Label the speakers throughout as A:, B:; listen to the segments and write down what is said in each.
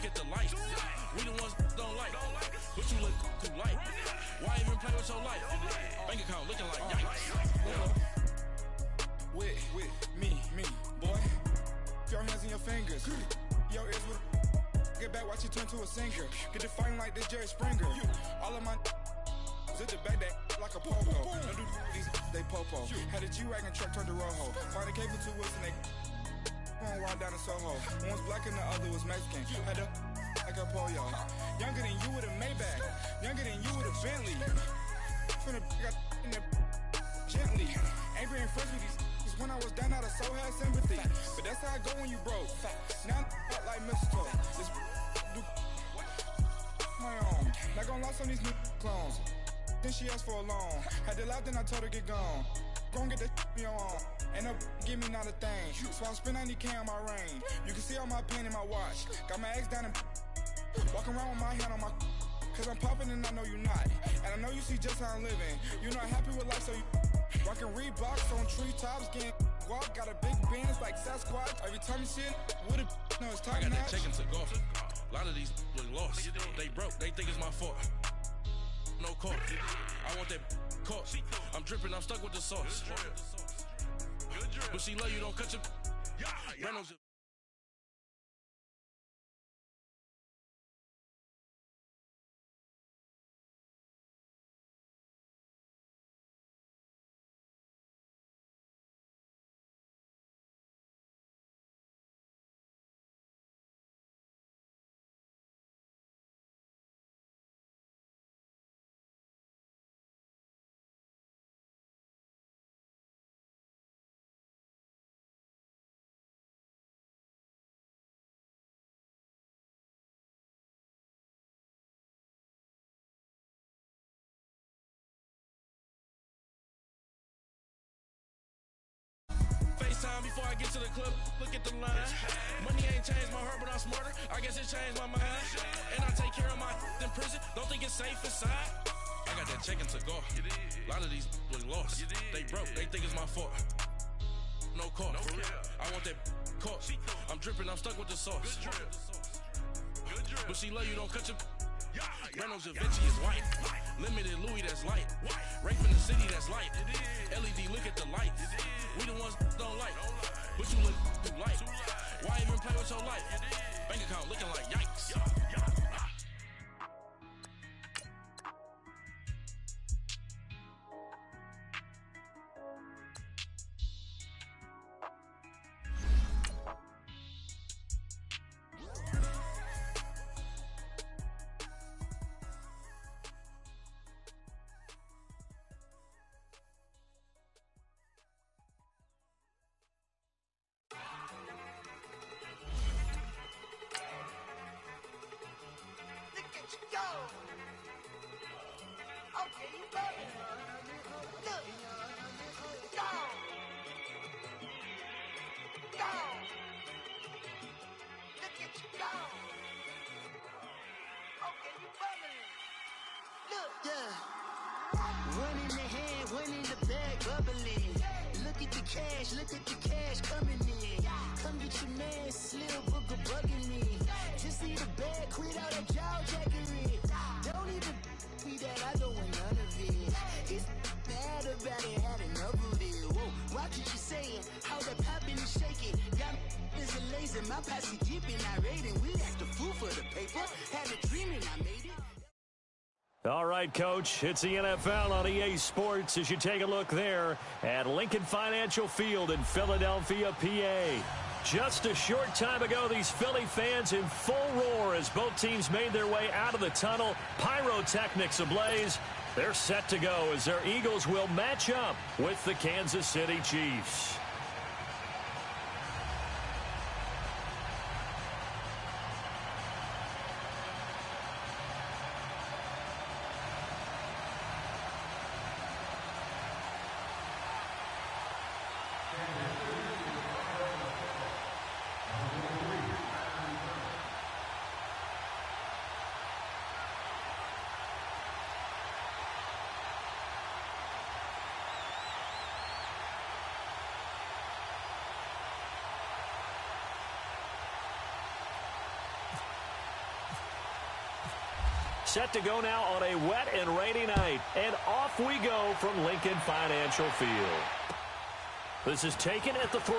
A: at the light. We the ones don't like, but you look too light. Why even play with your life? Bank account looking like yikes.
B: With me, boy. Your hands in your fingers. Your ears with get back, watch you turn to a singer. Get to fighting like this Jerry Springer. All of my zip the back that like a popo. Don't do these, they popo. Had a G-Wagon truck turned to Rojo. Find a cable 2 wheels and they going wild down in Soho. One was black and the other was Mexican. Had a like a pollo. Younger than you with a Maybach. Younger than you with a Bentley. From the got in the gently. Ain't being friends with these. When I was down, I so had sympathy. But that's how I go when you broke. Now I'm like mistletoe. This do my own. Not gonna lost on these new clones. Then she asked for a loan. Had to laugh, then I told her get gone. Gon' get that me on. Ain't no give me not a thing. So I spend 90K on my ring. You can see all my pain in my watch. Got my ex down and walking around with my hand on my. Cause I'm popping and I know you not. And I know you see just how I'm living. You not happy with life, so you rockin' Reeboks on treetops, getting guap. Got a big Benz like Sasquatch. Every time you see it, with it, no, it's time.
A: I got that check into golf. A lot of these look lost. They broke, they think it's my fault. No court. I want that court. I'm dripping, I'm stuck with the sauce. But she love you, don't cut your Reynolds. FaceTime before I get to the club, look at the line. Money ain't changed my heart, but I'm smarter. I guess it changed my mind. And I take care of my in prison. Don't think it's safe inside. I got that check into golf. A lot of these look lost. They broke, they think it's my fault. No court. I want that court. I'm dripping, I'm stuck with the sauce. But she love you, don't cut your Reynolds Da Vinci is white. Limited Louis, that's light. Rape in the city, that's light. LED, look at the lights. We the ones don't like, but you look too light. Why even play with your life? Bank account looking like yikes.
C: One in the hand, one in the bag, bubbling. Look at the cash coming in. Come get your man, Slil Booker bugging me. Just see the bag, quit all that jaw jackery. Don't even me that I don't want none of it. He's bad about it, had enough of it. Whoa, watch what you saying, how that poppin' and shaking. Got is a lazy, my posse deep and irate, and we act the fool for the paper. Had a dream and I made it.
D: All right, Coach, it's the NFL on EA Sports as you take a look there at Lincoln Financial Field in Philadelphia, PA. Just a short time ago, these Philly fans in full roar as both teams made their way out of the tunnel. Pyrotechnics ablaze. They're set to go as their Eagles will match up with the Kansas City Chiefs. set to go now on a wet and rainy night. And off we go from Lincoln Financial Field. This is taken at the 3.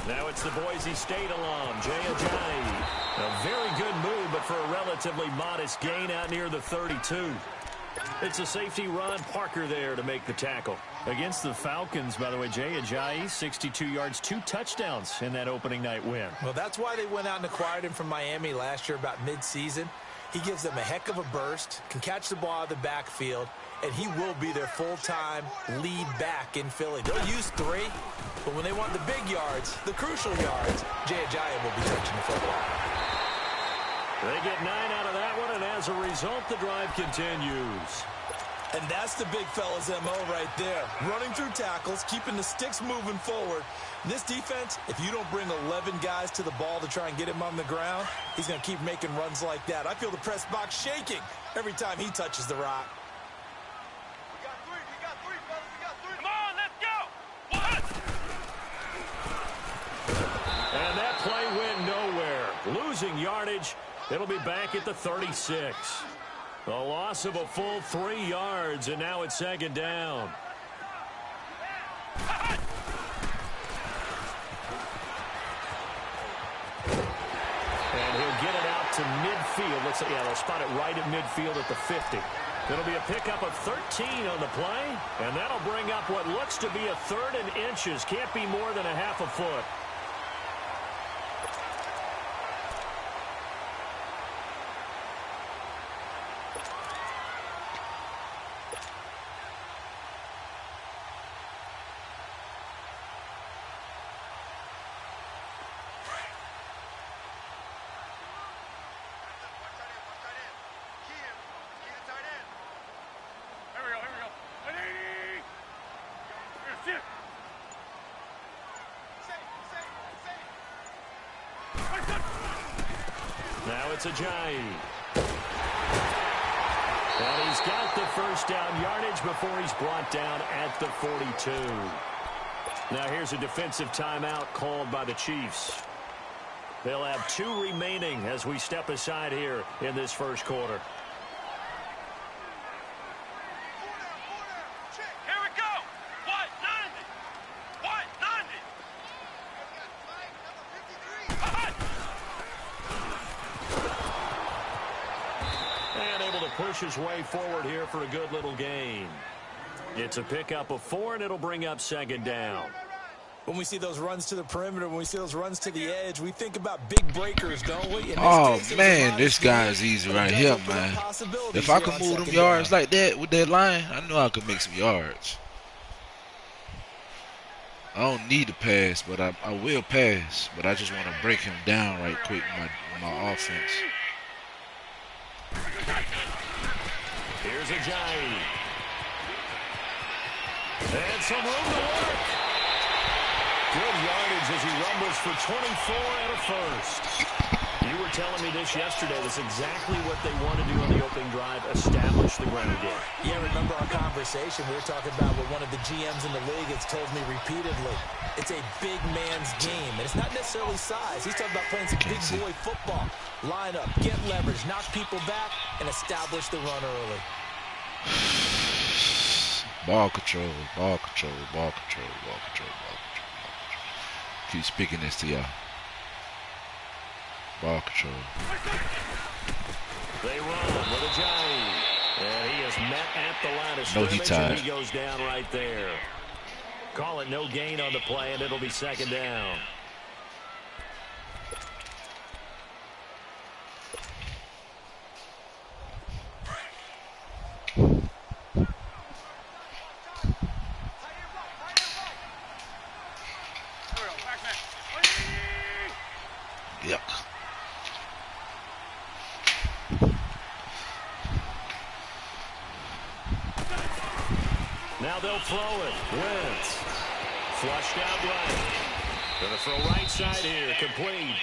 D: Now it's the Boise State alum, Jay Ajayi. A very good move, but for a relatively modest gain out near the 32. It's a safety run. Parker there to make the tackle. Against the Falcons, by the way, Jay Ajayi, 62 yards, 2 touchdowns in that opening night win.
E: Well, that's why they went out and acquired him from Miami last year about midseason. He gives them a heck of a burst, can catch the ball out of the backfield, and he will be their full-time lead back in Philly. They'll use 3, but when they want the big yards, the crucial yards, Jay Ajayi will be touching the football.
D: They get 9 out of that one, and as a result, the drive continues.
E: And that's the big fella's MO right there. Running through tackles, keeping the sticks moving forward. This defense, if you don't bring 11 guys to the ball to try and get him on the ground, he's going to keep making runs like that. I feel the press box shaking every time he touches the rock.
B: We got 3, fellas, we got 3.
A: Come on, let's go. What?
D: And that play went nowhere. Losing yardage. It'll be back at the 36. A loss of a full 3 yards, and now it's second down. And he'll get it out to midfield. Let's see, yeah, they'll spot it right at midfield at the 50. It'll be a pickup of 13 on the play, and that'll bring up what looks to be a 3rd and inches. Can't be more than a half a foot. Now it's Ajayi. And he's got the first down yardage before he's brought down at the 42. Now here's a defensive timeout called by the Chiefs. They'll have 2 remaining as we step aside here in this first quarter.
A: Here we go. What? 90. What? 90.
D: And able to push his way forward here for a good little gain. It's a pickup of 4, and it'll bring up second down.
E: When we see those runs to the perimeter, when we see those runs to the edge, we think about big breakers, don't we?
F: Oh, man, this guy is easy right here, man. If I could move them yards like that with that line, I know I could make some yards. I don't need to pass, but I will pass. But I just want to break him down right quick with my offense.
D: Here's Ajayi. And some room to work. Good yardage as he rumbles for 24 and a first. You were telling me this yesterday. That's exactly what they want to do on the opening drive, establish the ground game.
E: Yeah, remember our conversation? We were talking about what one of the GMs in the league has told me repeatedly. It's a big man's game, and it's not necessarily size. He's talking about playing some big boy football. Line up, get leverage, knock people back, and establish the run early.
F: Ball control, ball control, ball control, ball control, ball control, ball control. Keep speaking this to y'all. Ball control.
D: They run with a giant. And he is met at the line of scrimmage, and he goes down right there. Call it no gain on the play, and it'll be second down.
F: Yuck.
D: Now they'll throw it. Wentz. Flushed out right. Gonna throw right side here. Complete.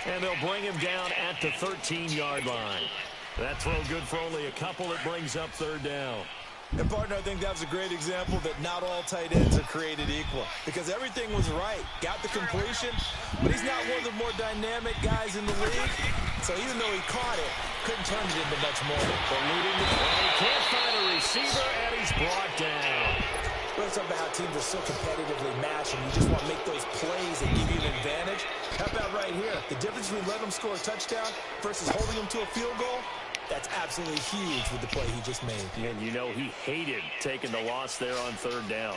D: And they'll bring him down at the 13-yard line. That throw good for only a couple. It brings up third down.
E: And, partner, I think that was a great example that not all tight ends are created equal, because everything was right. Got the completion, but he's not one of the more dynamic guys in the league. So even though he caught it, couldn't turn it into much more.
D: Eluding the play. Can't find a receiver, and he's brought down.
E: Let's talk about how teams are so competitively matched, and you just want to make those plays that give you an advantage. How about right here? The difference between letting them score a touchdown versus holding them to a field goal, that's absolutely huge with the play he just made.
D: And you know he hated taking the loss there on third down.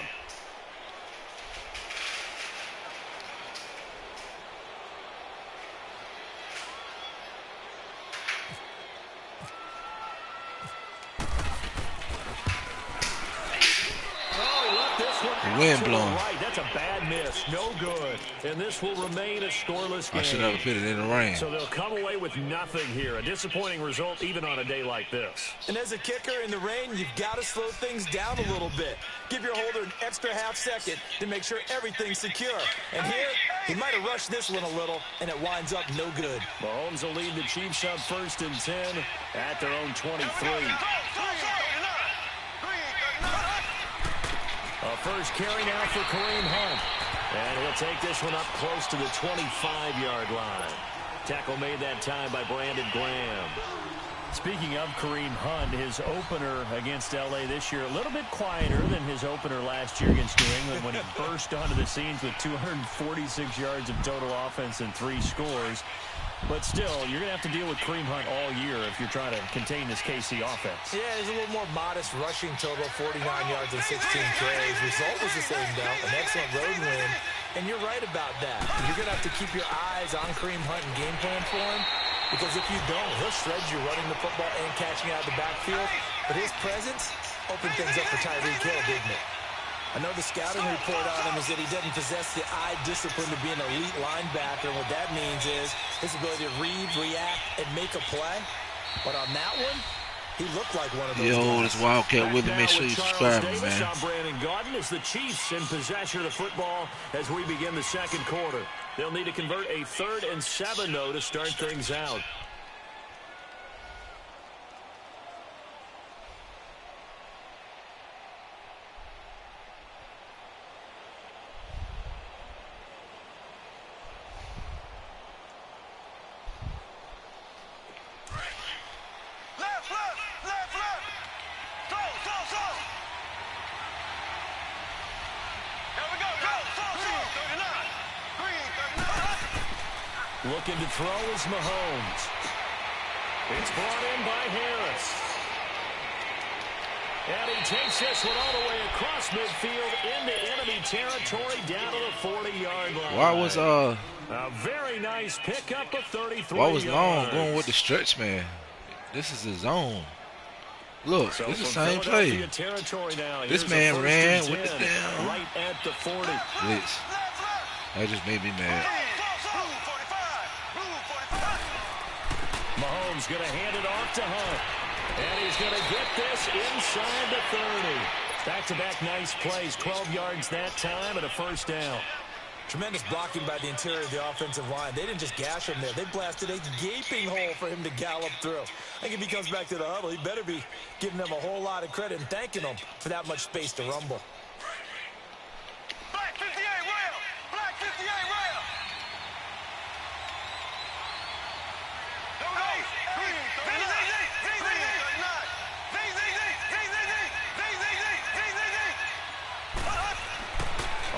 F: Wind blowing.
D: Right, that's a bad miss. No good. And this will remain a scoreless game.
F: I should have put it in the rain.
D: So they'll come away with nothing here. A disappointing result even on a day like this.
E: And as a kicker in the rain, you've got to slow things down a little bit. Give your holder an extra half second to make sure everything's secure. And here, he might have rushed this one a little, and it winds up no good.
D: Mahomes will lead the Chiefs up 1st and 10 at their own 23. A first carry now for Kareem Hunt. And he'll take this one up close to the 25-yard line. Tackle made that time by Brandon Graham. Speaking of Kareem Hunt, his opener against L.A. this year, a little bit quieter than his opener last year against New England when he burst onto the scenes with 246 yards of total offense and 3 scores. But still, you're going to have to deal with Kareem Hunt all year if you're trying to contain this KC offense.
E: Yeah, there's a little more modest rushing total, 49 yards and 16 carries. Result was the same, though, an excellent road win. And you're right about that. You're going to have to keep your eyes on Kareem Hunt and game plan for him, because if you don't, he'll shred you running the football and catching out of the backfield. But his presence opened things up for Tyreek Hill, didn't it? I know the scouting report on him is that he doesn't possess the eye discipline to be an elite linebacker. What that means is his ability to read, react, and make a play. But on that one, he looked like one of those guys.
F: This Wildcat with him. Make sure you subscribe, man.
D: I'm Brandon Gaudin as the Chiefs in possession of the football as we begin the second quarter. They'll need to convert a 3rd and 7, though, to start things out. Looking to throw is Mahomes. It's brought in by Harris. And he takes this one all the way across midfield into enemy territory down to the 40-yard line.
F: Why was
D: a very nice pickup of 33
F: why was Long
D: yards.
F: going with the stretch man? This is his zone. Look,
D: So
F: this is the
D: from
F: same play.
D: Philadelphia territory now,
F: This
D: here's
F: man
D: a 1st
F: ran
D: and
F: with the
D: 10,
F: damn
D: right at the 40.
F: blitz. That just made me mad.
D: Mahomes going to hand it off to Hunt. And he's going to get this inside the 30. Back-to-back nice plays, 12 yards that time and a first down.
E: Tremendous blocking by the interior of the offensive line. They didn't just gash him there. They blasted a gaping hole for him to gallop through. I think if he comes back to the huddle, he better be giving them a whole lot of credit and thanking them for that much space to rumble.
G: Black 58 rail! Black 58 rail!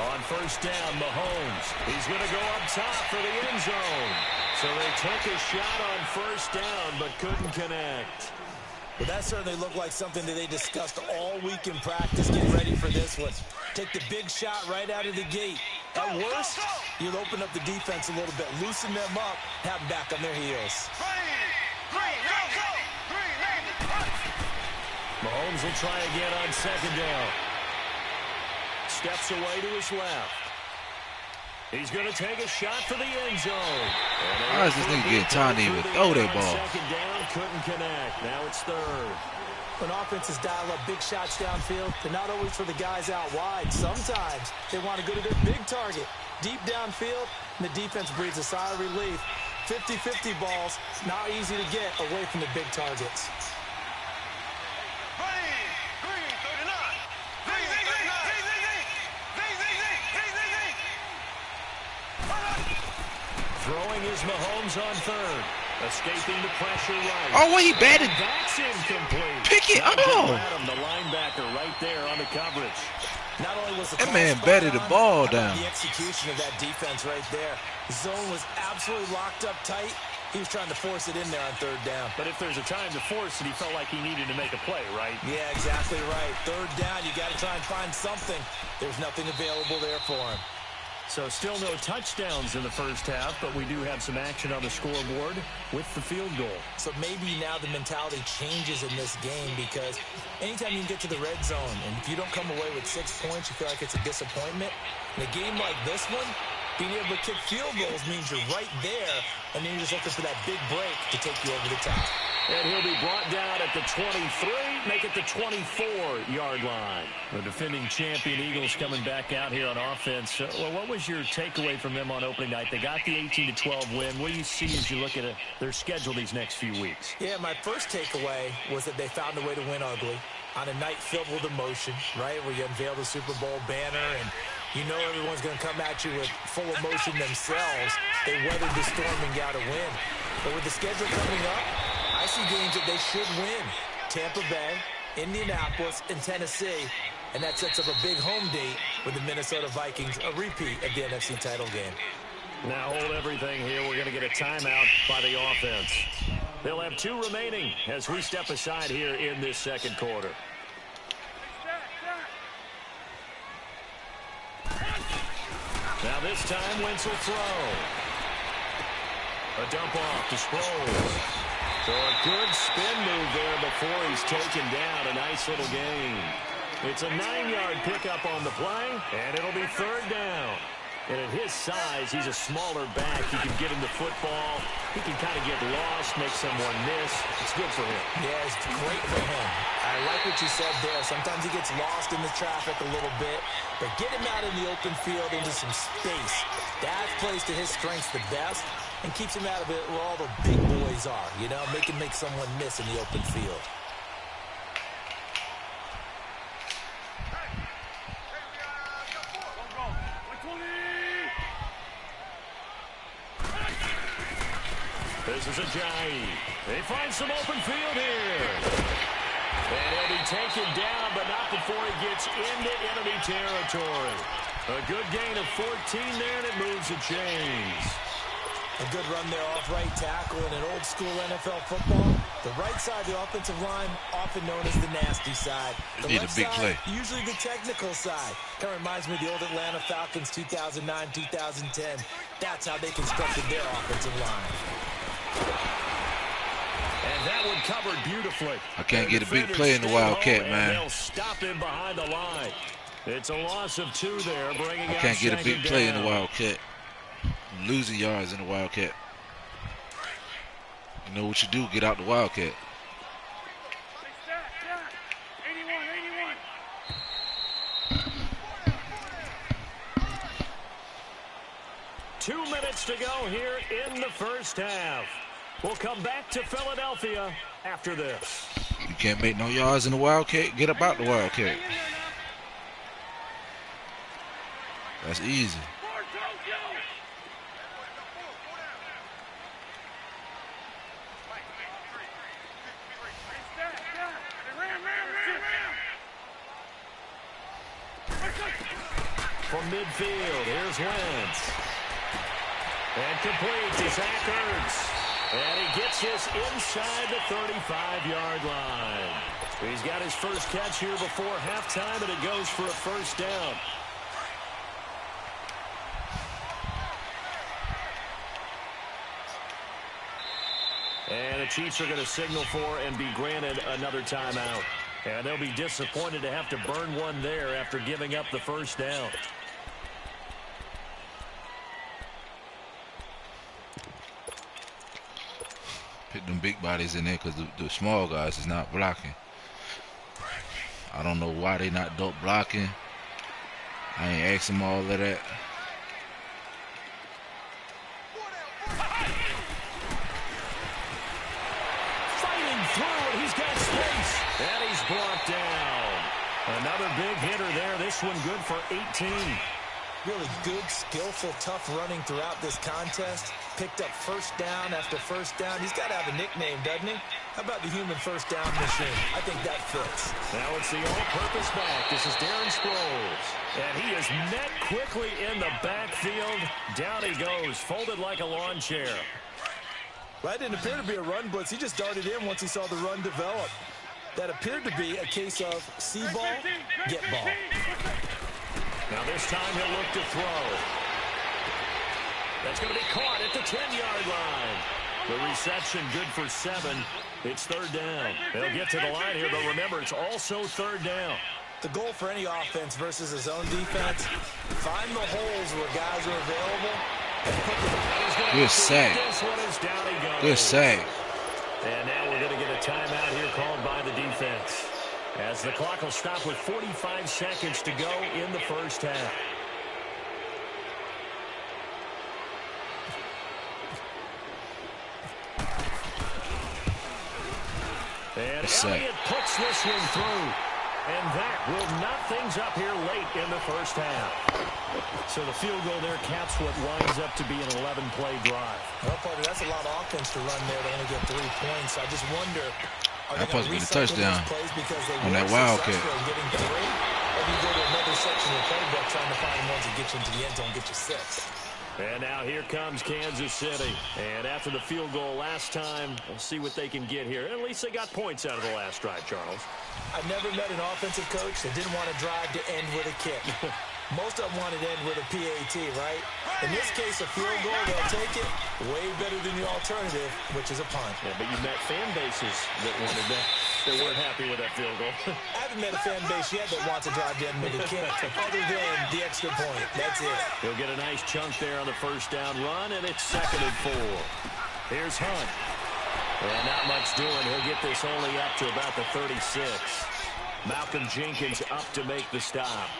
D: On first down, Mahomes. He's going to go up top for the end zone. So they took a shot on first down, but couldn't connect.
E: Well, that certainly looked like something that they discussed all week in practice, getting ready for this one. Take the big shot right out of the gate. At worst, you'll open up the defense a little bit, loosen them up, have them back on their heels.
D: Mahomes will try again on second down. Steps away to his left. He's going to take a shot for the end zone.
F: Why is this nigga getting tiny with throw that ball?
D: Second down, couldn't connect. Now it's third.
E: When offenses dial up big shots downfield, they're not always for the guys out wide. Sometimes they want to go to their big target. Deep downfield, and the defense breathes a sigh of relief. 50-50 balls, not easy to get away from the big targets.
D: Throwing is Mahomes on third. Escaping the pressure right.
F: Oh, what he batted.
D: That's incomplete.
F: Pick it up.
D: The linebacker right there on the coverage.
E: Not only was the
F: that man batted the ball down.
E: The execution of that defense right there. The zone was absolutely locked up tight. He was trying to force it in there on third down.
D: But if there's a time to force it, he felt like he needed to make a play, right?
E: Yeah, exactly right. Third down, you got to try and find something. There's nothing available there for him.
D: So still no touchdowns in the first half, but we do have some action on the scoreboard with the field goal.
E: So maybe now the mentality changes in this game, because anytime you can get to the red zone, and if you don't come away with 6 points, you feel like it's a disappointment. In a game like this one, being able to kick field goals means you're right there, and then you're just looking for that big break to take you over the top.
D: And he'll be brought down at the 23, make it the 24-yard line. The defending champion Eagles coming back out here on offense. Well, what was your takeaway from them on opening night? They got the 18-12 win. What do you see as you look at their schedule these next few weeks?
E: Yeah, my first takeaway was that they found a way to win ugly on a night filled with emotion, right, where you unveil the Super Bowl banner and you know everyone's going to come at you with full emotion themselves. They weathered the storm and got a win. But with the schedule coming up, I see games that they should win. Tampa Bay, Indianapolis, and Tennessee. And that sets up a big home date with the Minnesota Vikings, a repeat of the NFC title game.
D: Now hold everything here. We're going to get a timeout by the offense. They'll have 2 remaining as we step aside here in this second quarter. Now this time, Wentz will throw. A dump off to Sproles. So a good spin move there before he's taken down. A nice little gain. It's a 9-yard pickup on the play, and it'll be third down. And at his size, he's a smaller back. He can get him the football. He can kind of get lost, make someone miss. It's good for him.
E: Yeah, it's great for him. I like what you said there. Sometimes he gets lost in the traffic a little bit, but get him out in the open field into some space. That plays to his strengths the best and keeps him out of it where all the big boys are, you know, make someone miss in the open field.
D: This is Ajayi. They find some open field here. And he'll be taken down, but not before he gets into enemy territory. A good gain of 14 there, and it moves the chains.
E: A good run there off right tackle in an old-school NFL football. The right side of the offensive line, often known as the nasty side. The
F: need
E: left
F: a big
E: side,
F: play.
E: usually the technical side. Kind of reminds me of the old Atlanta Falcons 2009, 2010. That's how they constructed their offensive line.
D: And that one covered beautifully.
F: I can't get a big play in the Wildcat, man.
D: They'll stop him behind the line. It's a loss of 2 there, bringing
F: I can't get a big play in the Wildcat. I'm losing yards in the Wildcat. You know what you do, get out the Wildcat.
D: minutes to go here in the first half. We'll come back to Philadelphia after this.
F: You can't make no yards in the Wildcat. Get up out the Wildcat. That's easy.
D: From midfield, here's Wentz. And complete to Zach Ertz. And he gets this inside the 35-yard line. He's got his first catch here before halftime, and it goes for a first down. And the Chiefs are going to signal for and be granted another timeout. And they'll be disappointed to have to burn one there after giving up the first down.
F: Put them big bodies in there because the small guys is not blocking. I don't know why they not dope blocking. I ain't asking them all of that.
D: Fighting through, and he's got space. And he's brought down. Another big hitter there. This one good for 18.
E: Really good, skillful, tough running throughout this contest. Picked up first down after first down. He's got to have a nickname, doesn't he? How about the human first down machine? I think that fits.
D: Now it's the all-purpose back. This is Darren Sproles. And he is met quickly in the backfield. Down he goes, folded like a lawn chair.
E: That didn't appear to be a run blitz. He just darted in once he saw the run develop. That appeared to be a case of see ball, get ball.
D: Now this time he'll look to throw. That's going to be caught at the 10-yard line. The reception good for 7. It's third down. They'll get to the line here, but remember, it's also third down.
E: The goal for any offense versus his own defense, find the holes where guys are available.
F: Good sack. Good sack.
D: And now we're going to get a timeout here called by the defense, as the clock will stop with 45 seconds to go in the first half. And Elliott puts this one through. And that will knock things up here late in the first half. So the field goal there caps what winds up to be an 11-play drive.
E: Well, Parker, that's a lot of offense to run there to only get 3 points. I just wonder, are they
F: supposed to be the touchdown
E: on
F: that Wildcat.
E: Getting 3, or do you go to another section of the playbook trying to find ones that get you into the end zone, get you 6?
D: And now here comes Kansas City. And after the field goal last time, we'll see what they can get here. At least they got points out of the last drive, Charles.
E: I've never met an offensive coach that didn't want to drive to end with a kick. Most of them wanted to end with a PAT, right? In this case, a field goal, they'll take it. Way better than the alternative, which is a punt.
D: Yeah, but you met fan bases that wanted that. They weren't happy with that field goal.
E: I haven't met a fan base yet that wants to drive to end with a kick, other than the extra point. That's it.
D: He'll get a nice chunk there on the first down run, and it's 2nd and 4. Here's Hunt. And not much doing. He'll get this only up to about the 36. Malcolm Jenkins up to make the stop.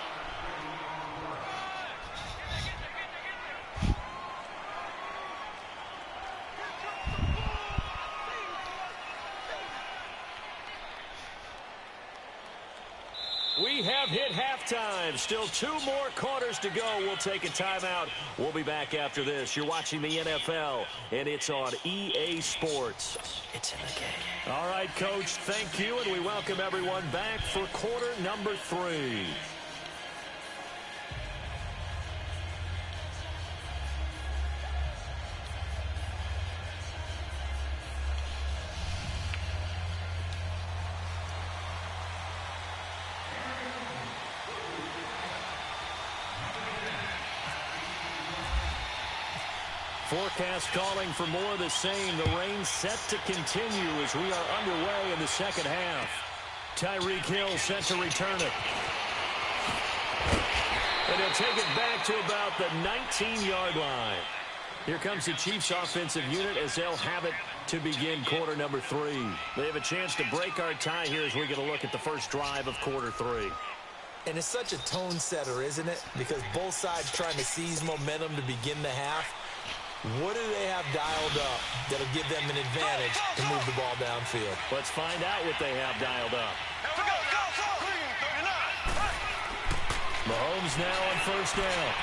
D: We have hit halftime. Still 2 more quarters to go. We'll take a timeout. We'll be back after this. You're watching the NFL, and it's on EA Sports. It's in the game. All right, Coach, thank you, and we welcome everyone back for quarter number 3. Forecast calling for more of the same. The rain set to continue as we are underway in the second half. Tyreek Hill set to return it. And he'll take it back to about the 19-yard line. Here comes the Chiefs offensive unit as they'll have it to begin quarter number 3. They have a chance to break our tie here as we get a look at the first drive of quarter 3.
E: And it's such a tone setter, isn't it? Because both sides trying to seize momentum to begin the half. What do they have dialed up that'll give them an advantage to move the ball downfield?
D: Let's find out what they have dialed up. Mahomes now on first down.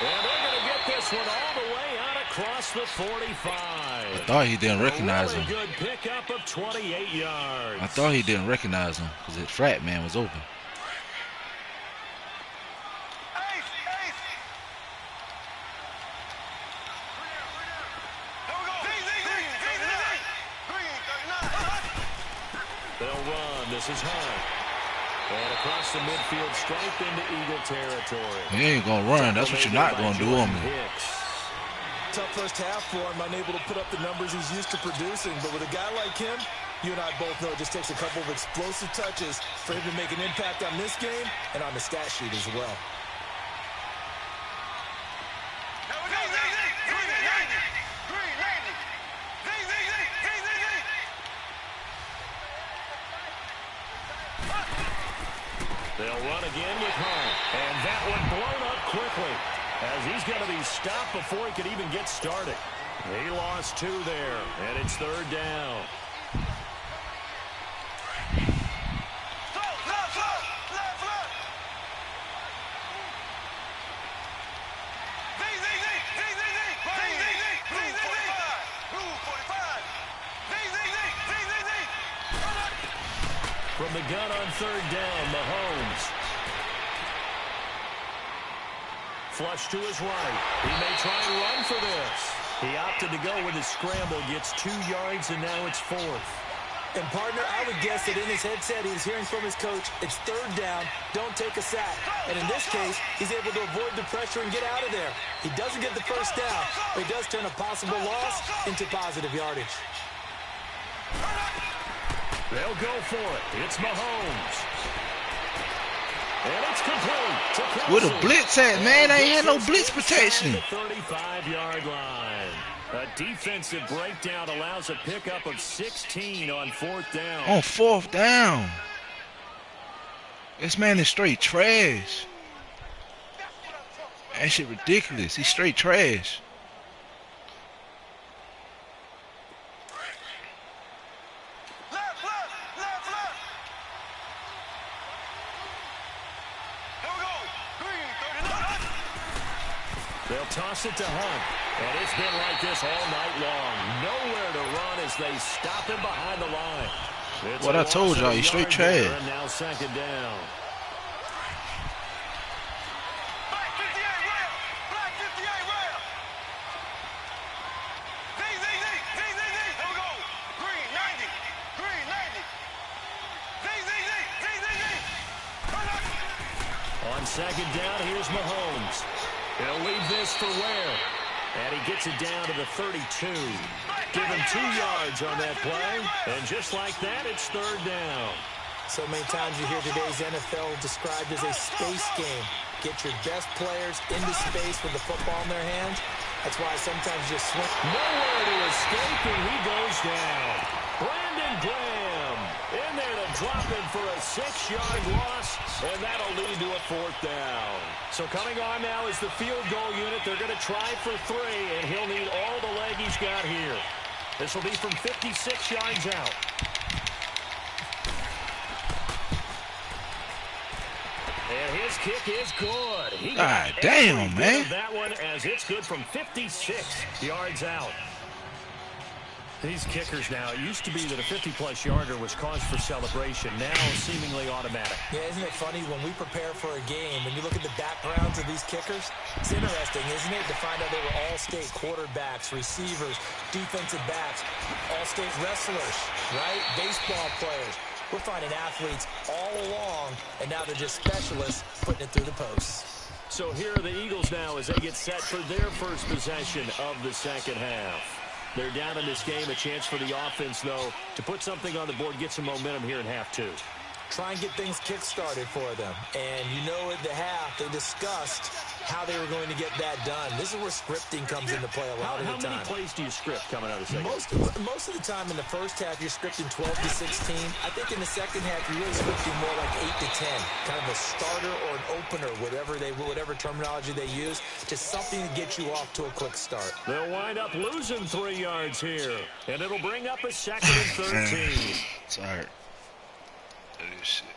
D: And they're going to get this one all the way out across the 45.
F: I thought he didn't recognize him.
D: Good pickup of 28 yards.
F: I thought he didn't recognize him because his frat man was open.
D: They'll run. This is Hunt. And across the midfield, straight into Eagle territory.
F: He ain't going to run. That's what you're not going to do on me.
E: Tough first half for him, unable to put up the numbers he's used to producing. But with a guy like him, you and I both know it just takes a couple of explosive touches for him to make an impact on this game and on the stat sheet as well.
D: They'll run again with Hunt. And that one blown up quickly as he's going to be stopped before he could even get started. He lost 2 there, and it's third down. From the gun on third down, Mahomes. Flush to his right. He may try and run for this. He opted to go with his scramble, gets 2 yards, and now it's 4th.
E: And, partner, I would guess that in his headset he was hearing from his coach, it's third down, don't take a sack. And in this case, he's able to avoid the pressure and get out of there. He doesn't get the first down, but he does turn a possible loss into positive yardage.
D: They'll go for it. It's Mahomes. And it's complete.
F: Where the blitz at, man? I ain't had no blitz protection.
D: 35-yard line. A defensive breakdown allows a pickup of 16 on 4th down.
F: On 4th down. This man is straight trash. That shit ridiculous. He's straight trash.
D: They'll toss it to Hunt. And it's been like this all night long. Nowhere to run as they stop him behind the line. It's
F: what I told y'all, he's straight trash.
D: And now second down.
G: Black 58 rail. Black 58 rail. Z. Here we go. Green 90. Green 90. Z.
D: On second down, here's Mahomes. He'll leave this for Ware. And he gets it down to the 32. Give him 2 yards on that play. And just like that, it's third down.
E: So many times you hear today's NFL described as a space game. Get your best players into space with the football in their hands. That's why sometimes you swing.
D: Nowhere to escape, and he goes down. Brandon Graham in there to drop him for a 6-yard loss, and that'll lead to a 4th down. So coming on now is the field goal unit. They're going to try for 3, and he'll need all the leg he's got here. This will be from 56 yards out. And his kick is good.
F: God damn, man.
D: That one as it's good from 56 yards out. These kickers now, it used to be that a 50-plus yarder was cause for celebration. Now seemingly automatic.
E: Yeah, isn't it funny when we prepare for a game and you look at the backgrounds of these kickers? It's interesting, isn't it, to find out they were all-state quarterbacks, receivers, defensive backs, all-state wrestlers, right? Baseball players. We're finding athletes all along, and now they're just specialists putting it through the posts.
D: So here are the Eagles now as they get set for their first possession of the second half. They're down in this game. A chance for the offense, though, to put something on the board, get some momentum here in half 2.
E: try and get things kick-started for them. And you know at the half, they discussed how they were going to get that done. This is where scripting comes into play a lot of the time.
D: How many plays do you script coming out of the second?
E: Most of the time in the first half, you're scripting 12 to 16. I think in the second half, you're really scripting more like 8 to 10. Kind of a starter or an opener, whatever terminology they use. Just something to get you off to a quick start.
D: They'll wind up losing 3 yards here. And it'll bring up a 2nd and 13.
F: Sorry. That is shit.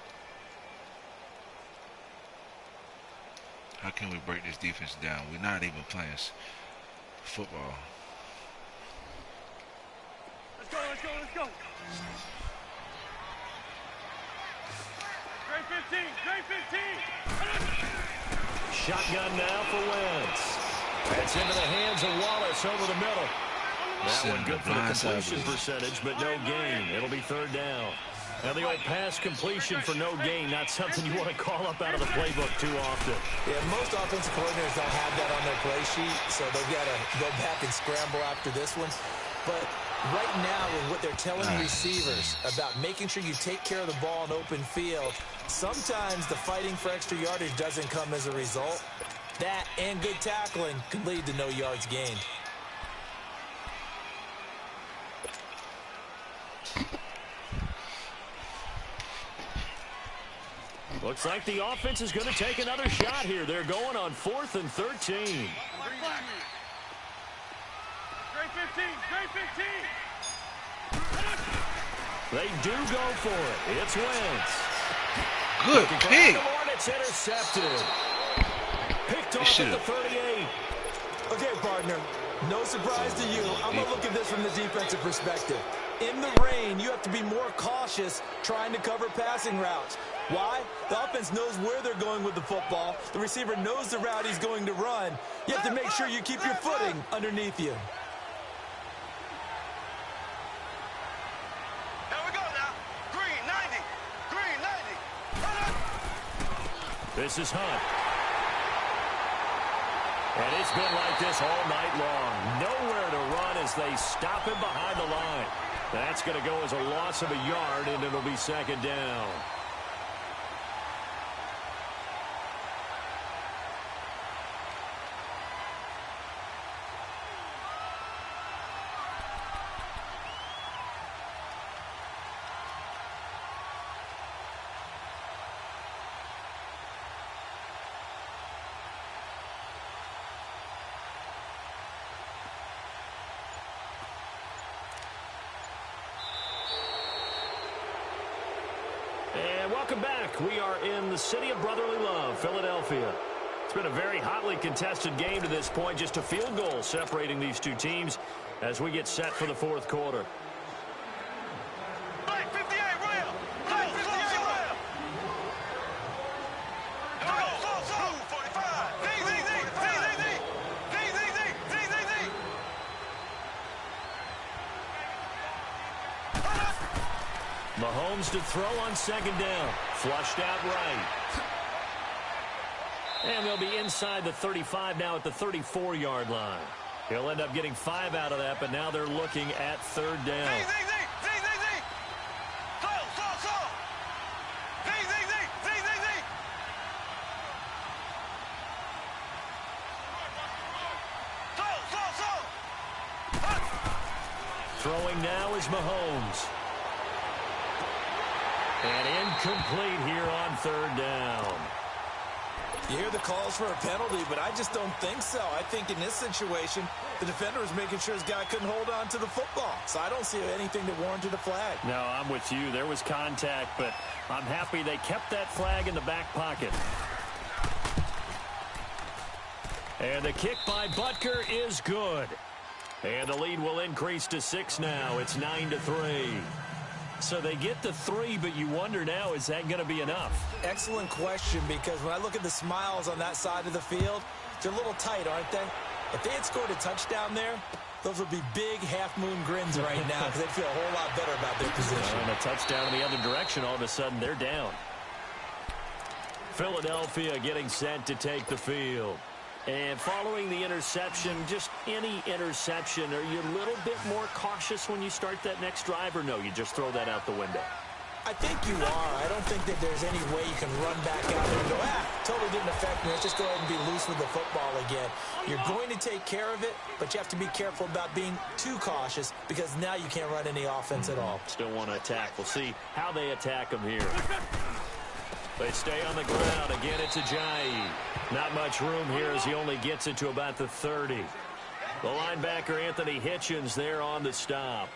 F: How can we break this defense down? We're not even playing football.
G: Let's go, let's go, let's go. Great 15, great 15.
D: Shotgun now for Wentz. That's into the hands of Wallace over the middle. That one good for the completion percentage, but no gain. It'll be 3rd down. Now the old pass completion for no gain, not something you want to call up out of the playbook too often.
E: Yeah, most offensive coordinators don't have that on their play sheet, so they've got to go back and scramble after this one. But right now, with what they're telling receivers about making sure you take care of the ball in open field, sometimes the fighting for extra yardage doesn't come as a result. That and good tackling can lead to no yards gained.
D: Looks like the offense is going to take another shot here. They're going on 4th and 13.
G: Great 15, great 15.
D: They do go for it. It's Wentz.
F: Good pick.
D: It's intercepted. Picked off at the 38.
E: Okay, partner, no surprise to you. I'm going to look at this from the defensive perspective. In the rain, you have to be more cautious trying to cover passing routes. Why? The offense knows where they're going with the football. The receiver knows the route he's going to run. You have to make sure you keep your footing underneath you.
G: Here we go now. Green 90. Green 90.
D: This is Hunt. And it's been like this all night long. Nowhere to run as they stop him behind the line. That's going to go as a loss of a yard, and it'll be 2nd down. And welcome back. We are in the city of brotherly love, Philadelphia. It's been a very hotly contested game to this point. Just a field goal separating these two teams as we get set for the 4th quarter.
G: Black 58, real. Black 58, real. Here we go. So, 45. Z.
D: Mahomes to throw on 2nd down. Flushed out right. And they'll be inside the 35 now at the 34-yard line. He'll end up getting 5 out of that, but now they're looking at 3rd down.
G: Z.
D: Throwing now is Mahomes. And incomplete here on 3rd down.
E: You hear the calls for a penalty, but I just don't think so. I think in this situation, the defender was making sure his guy couldn't hold on to the football. So I don't see anything that warranted a flag.
D: No, I'm with you. There was contact, but I'm happy they kept that flag in the back pocket. And the kick by Butker is good. And the lead will increase to 6 now. It's 9-3. So they get the 3, but you wonder now, is that going to be enough?
E: Excellent question, because when I look at the smiles on that side of the field, they're a little tight, aren't they? If they had scored a touchdown there, those would be big half-moon grins right now because they'd feel a whole lot better about their position.
D: And a touchdown in the other direction, all of a sudden they're down. Philadelphia getting set to take the field. And following the interception, just any interception, are you a little bit more cautious when you start that next drive, or no, you just throw that out the window?
E: I think you are. I don't think think that there's any way you can run back out there and go, totally didn't affect me. Let's just go ahead and be loose with the football again. You're going to take care of it, but you have to be careful about being too cautious because now you can't run any offense at all.
D: Still want to attack. We'll see how they attack him here. They stay on the ground. Again, it's Ajayi. Not much room here as he only gets it to about the 30. The linebacker, Anthony Hitchens, there on the stop.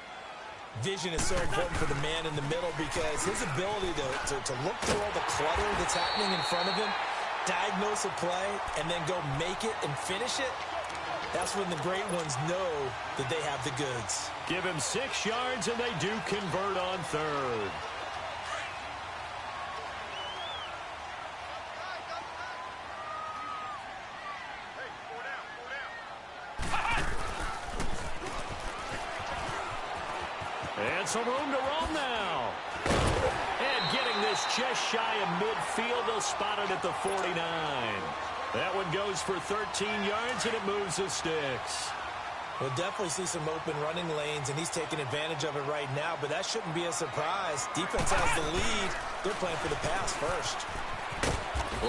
E: Vision is so important for the man in the middle because his ability to look through all the clutter that's happening in front of him, diagnose a play, and then go make it and finish it, that's when the great ones know that they have the goods.
D: Give him 6 yards, and they do convert on third. And some room to roam now. And getting this just shy of midfield, they'll spot it at the 49. That one goes for 13 yards, and it moves the sticks.
E: We'll definitely see some open running lanes, and he's taking advantage of it right now, but that shouldn't be a surprise. Defense has the lead. They're playing for the pass first.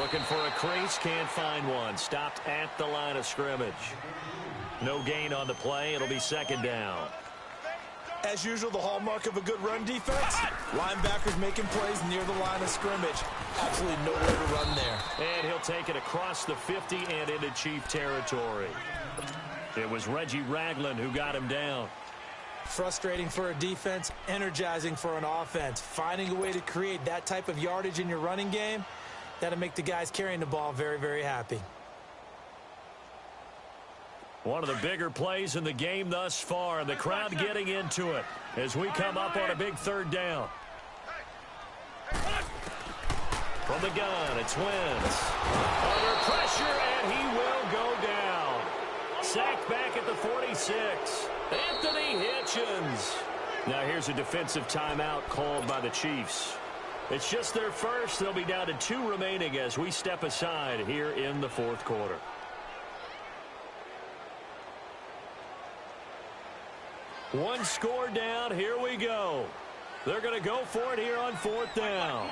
D: Looking for a crease, can't find one. Stopped at the line of scrimmage. No gain on the play. It'll be second down.
E: As usual, the hallmark of a good run defense, linebackers making plays near the line of scrimmage. Absolutely nowhere to run there.
D: And he'll take it across the 50 and into Chief territory. It was Reggie Ragland who got him down.
E: Frustrating for a defense, energizing for an offense. Finding a way to create that type of yardage in your running game, that'll make the guys carrying the ball very, very happy.
D: One of the bigger plays in the game thus far, and the crowd getting into it as we come up on a big third down. From the gun, it's Wentz. Under pressure, and he will go down. Sacked back at the 46. Anthony Hitchens. Now here's a defensive timeout called by the Chiefs. It's just their first. They'll be down to 2 remaining as we step aside here in the fourth quarter. One score down. Here we go. They're going to go for it here on 4th down.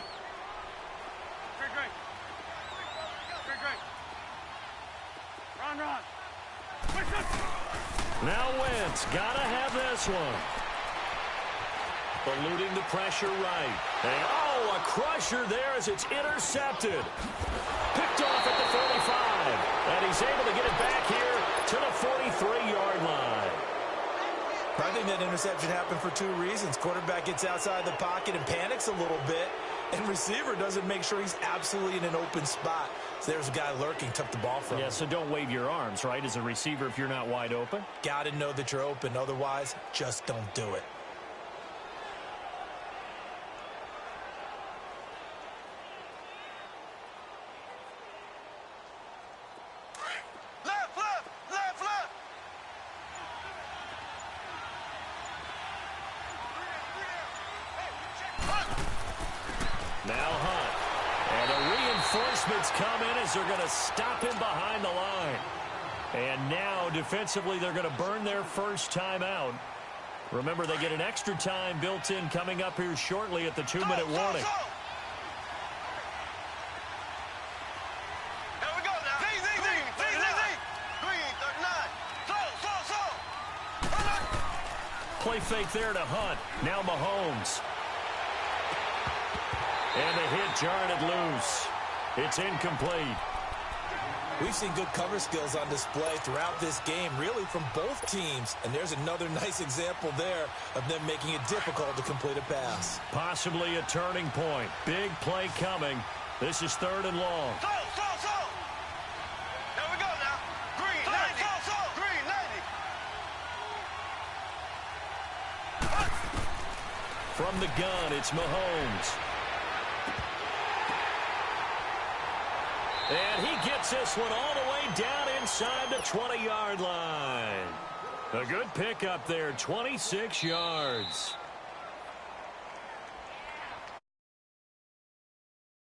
G: Run.
D: Now Wentz. Got to have this one. Eluding the pressure right. And, a crusher there as it's intercepted. Picked off at the 45. And he's able to get it back here to the 43-yard line.
E: I think that interception happened for 2 reasons. Quarterback gets outside the pocket and panics a little bit, and receiver doesn't make sure he's absolutely in an open spot. So there's a guy lurking, took the ball from him.
D: Yeah, so don't wave your arms, right, as a receiver if you're not wide open?
E: Got to know that you're open. Otherwise, just don't do it.
D: Now Hunt. And the reinforcements come in as they're going to stop him behind the line. And now, defensively, they're going to burn their first timeout. Remember, they get an extra time built in coming up here shortly at the 2-minute warning.
G: Here we go now. Green, 39.
D: Play fake there to Hunt. Now Mahomes. And the hit jarred it loose. It's incomplete.
E: We've seen good cover skills on display throughout this game, really from both teams. And there's another nice example there of them making it difficult to complete a pass.
D: Possibly a turning point. Big play coming. This is 3rd and long.
G: Here we go now. Green, 90. Green, 90.
D: From the gun, it's Mahomes. And he gets this one all the way down inside the 20-yard line. A good pickup there, 26 yards.